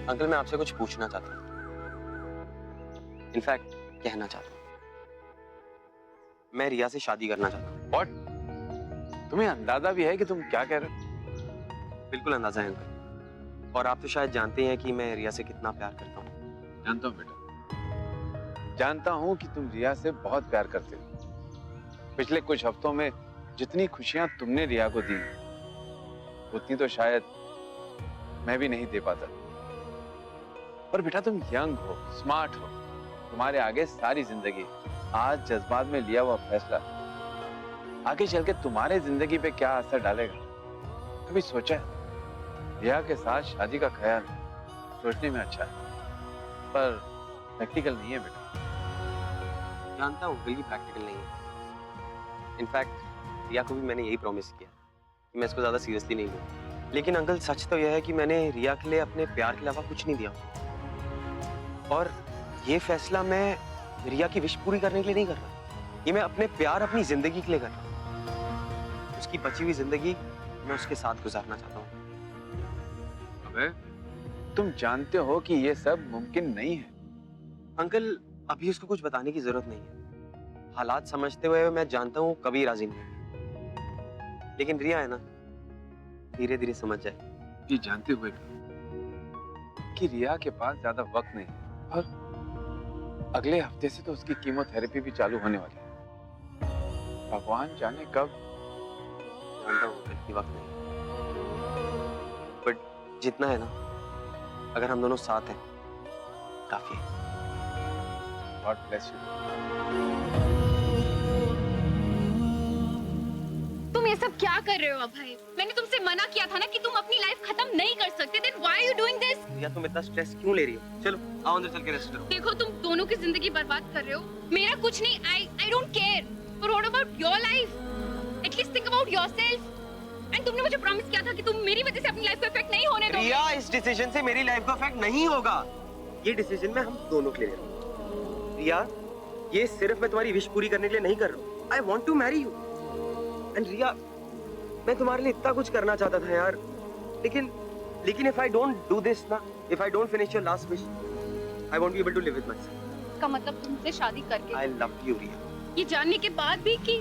Speaker 6: अंकल, मैं आपसे कुछ पूछना चाहता हूँ, इनफैक्ट कहना चाहता हूँ। मैं रिया से शादी करना चाहता हूँ।
Speaker 10: What? तुम्हें अंदाजा भी है कि तुम क्या कह रहे हो?
Speaker 6: बिल्कुल अंदाजा है अंकल, और आप तो शायद जानते हैं कि मैं रिया से कितना प्यार करता हूँ।
Speaker 10: जानता हूँ बेटा, जानता हूँ कि तुम रिया से बहुत प्यार करते हो। पिछले कुछ हफ्तों में जितनी खुशियां तुमने रिया को दी, उतनी तो शायद मैं भी नहीं दे पाता। पर बेटा, तुम यंग हो, स्मार्ट हो, तुम्हारे आगे सारी जिंदगी। आज जज्बात में लिया हुआ फैसला आगे चल के तुम्हारे जिंदगी पे क्या असर डालेगा, कभी सोचा है? रिया के साथ शादी का ख्याल सोचने में अच्छा है, पर प्रैक्टिकल नहीं है बेटा।
Speaker 6: जानता हूँ बिल्कुल प्रैक्टिकल नहीं है। इनफैक्ट रिया को भी मैंने यही प्रॉमिस किया कि मैं इसको ज्यादा सीरियसली नहीं लूँ। लेकिन अंकल, सच तो यह है कि मैंने रिया के लिए अपने प्यार के अलावा कुछ नहीं दिया, और ये फैसला मैं रिया की विश पूरी करने के लिए नहीं कर रहा। ये मैं अपने प्यार, अपनी जिंदगी के लिए कर रहा हूँ। उसकी बची हुई जिंदगी मैं उसके साथ गुजारना चाहता हूँ।
Speaker 10: अबे, तुम जानते हो कि ये सब मुमकिन नहीं है।
Speaker 6: अंकल, अभी उसको कुछ बताने की जरूरत नहीं है। हालात समझते हुए मैं जानता हूँ कभी राजी नहीं, लेकिन रिया है ना, धीरे धीरे समझ जाए।
Speaker 10: ये जानते हुए कि रिया के पास ज्यादा वक्त नहीं है, और अगले हफ्ते से तो उसकी कीमोथेरेपी भी चालू होने वाली है। भगवान जाने कब।
Speaker 6: जानता हूँ कि वक्त नहीं, बट जितना है ना, अगर हम दोनों साथ हैं, काफी है।
Speaker 10: God bless you.
Speaker 3: तुम ये सब क्या कर रहे हो अभय? मैंने तुमसे मना किया था ना कि तुम अपनी लाइफ खत्म नहीं कर सकते। Then why are you doing this?
Speaker 6: या तुम इतना स्ट्रेस क्यों ले रही हो? चलो आओ अंदर चल के रेस्ट करो।
Speaker 3: देखो, तुम दोनों की जिंदगी बर्बाद कर रहे हो। मेरा कुछ नहीं। I don't care. But what about your life? At least think about yourself. And तुमने मुझे प्रॉमिस किया था कि तुम मेरी वजह से अपनी लाइफ को इफेक्ट नहीं होने दोगे।
Speaker 6: रिया, इस डिसीजन से मेरी लाइफ को इफेक्ट नहीं होगा। ये डिसीजन मैं हम दोनों के लिए ले रहा हूँ। रिया, ये सिर्फ मैं तुम्हारी विश पूरी करने के लिए नहीं कर रहा हूँ। I want to marry you. And रिया, मैं तुम्हारे लिए इतना कुछ करना चाहता था यार। लेकिन if I don't do this ना, if I don't finish your last wish, I won't be able to live with myself.
Speaker 3: इसका मतलब तुमसे शादी करके
Speaker 6: I love you, Riya.
Speaker 3: ये जानने के बाद भी कि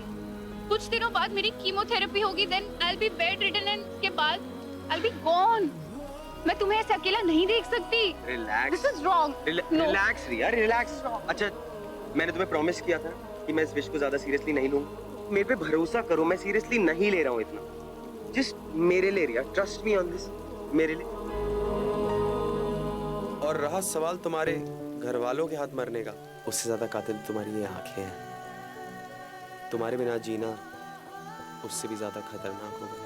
Speaker 3: कुछ दिनों बाद मेरी कीमोथेरेपी होगी, then I'll be bedridden and उसके बाद I'll be gone. मैं तुम्हें ऐसे अकेला नहीं देख सकती.
Speaker 6: Relax.
Speaker 3: This is wrong. No.
Speaker 6: Relax, Riya, relax. अच्छा, मैंने तुम्हें प्रॉमिस किया था कि मैं इस विश को ज्यादा सीरियसली नहीं लूंगा. मेरे पे भरोसा करो, मैं सीरियसली नहीं ले रहा हूँ इतना. Just मेरे लिए, रिया, ट्रस्ट मी ऑन दिस. मेरे लिए.
Speaker 2: और रहा सवाल तुम्हारे घर वालों के हाथ मरने का, उससे ज्यादा कातिल तुम्हारी ये आंखें हैं. तुम्हारे बिना जीना उससे भी ज्यादा खतरनाक होगा.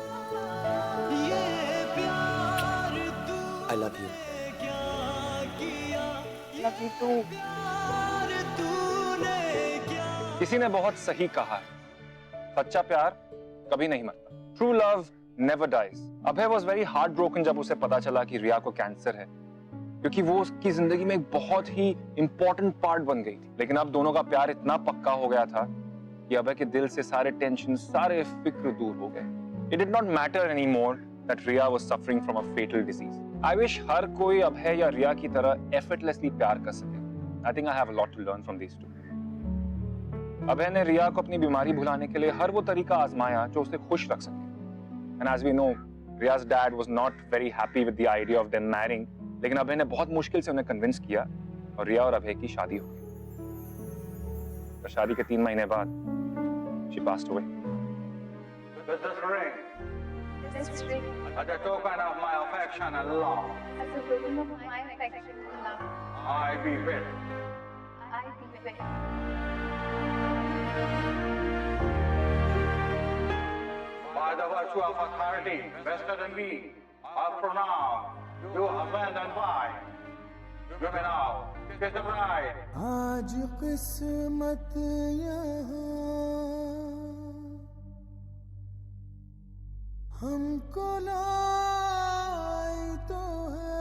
Speaker 2: I love you.
Speaker 3: Love you too.
Speaker 1: किसी ने बहुत सही कहा है, सच्चा प्यार कभी नहीं मरता. True love never dies. Abhay was very heartbroken जब उसे पता चला कि रिया को कैंसर है, क्योंकि वो उसकी जिंदगी में एक बहुत ही इंपॉर्टेंट पार्ट बन गई थी. लेकिन अब दोनों का प्यार इतना पक्का हो गया था कि अभय के दिल से सारे टेंशन, सारे फिक्र दूर हो गए. It did not matter anymore that Riya was suffering from a fatal disease. I wish हर कोई अभय या रिया की तरह effortlessly प्यार कर सके. I think I have a lot to learn from these two. अभय ने रिया को अपनी बीमारी भुलाने के लिए हर वो तरीका आजमाया जो उसे खुश रख सके. And as we know, Riya's dad was not very happy with the idea of them marrying. लेकिन अभय ने बहुत मुश्किल से उन्हें कन्विंस किया और रिया और अभय की शादी हो गई. पर शादी के 3 महीने बाद she passed away.
Speaker 5: This is ring.
Speaker 3: This ring
Speaker 5: As a token of my affection and love,
Speaker 3: as a token of my affection and love,
Speaker 5: I be with.
Speaker 3: I be with.
Speaker 5: By the virtue of authority vested in me, I pronounce you husband and wife. You may now kiss the bride.
Speaker 12: आज किस्मत यहाँ हमको लाई तो है,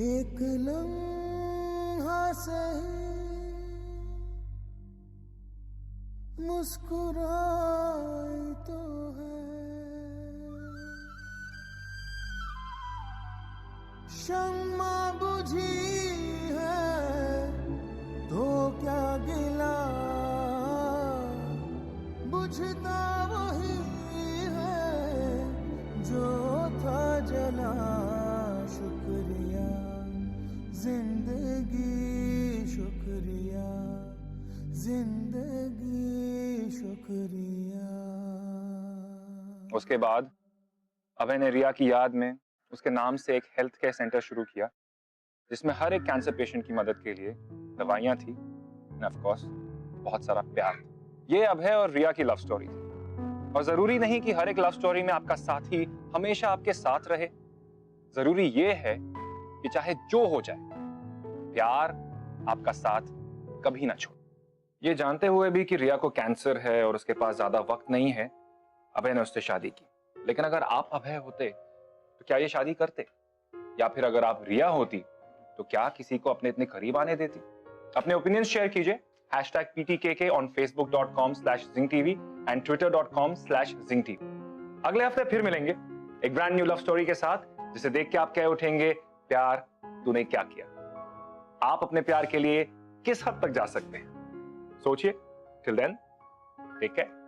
Speaker 12: एक लम्हा सही मुस्कुराई तो है. शम्मा बुझी है तो क्या गिला, बुझता वही है जो था जला. शुक्रिया जिंदगी, शुक्रिया जिंदगी, शुक्रिया.
Speaker 1: उसके बाद अभय ने रिया की याद में उसके नाम से एक हेल्थ केयर सेंटर शुरू किया, जिसमें हर एक कैंसर पेशेंट की मदद के लिए दवाइयाँ थी और ऑफ कोर्स बहुत सारा प्यार. ये अभय और रिया की लव स्टोरी थी. और जरूरी नहीं कि हर एक लव स्टोरी में आपका साथी हमेशा आपके साथ रहे. जरूरी ये है कि चाहे जो हो जाए, प्यार आपका साथ कभी ना छोड़े. ये जानते हुए भी कि रिया को कैंसर है और उसके पास ज्यादा वक्त नहीं है, अभय ने उससे शादी की. लेकिन अगर आप अभय होते तो क्या ये शादी करते? या फिर अगर आप रिया होती तो क्या किसी को अपने इतने करीब आने देती? अपने ओपिनियंस शेयर कीजिए. #PTKK on facebook.com/ZingTV and twitter.com/ZingTV. अगले हफ्ते फिर मिलेंगे एक ब्रांड न्यू लव स्टोरी के साथ, जिसे देख के आप कह उठेंगे, प्यार तूने क्या किया. आप अपने प्यार के लिए किस हद तक जा सकते हैं, सोचिए. Till then, take care.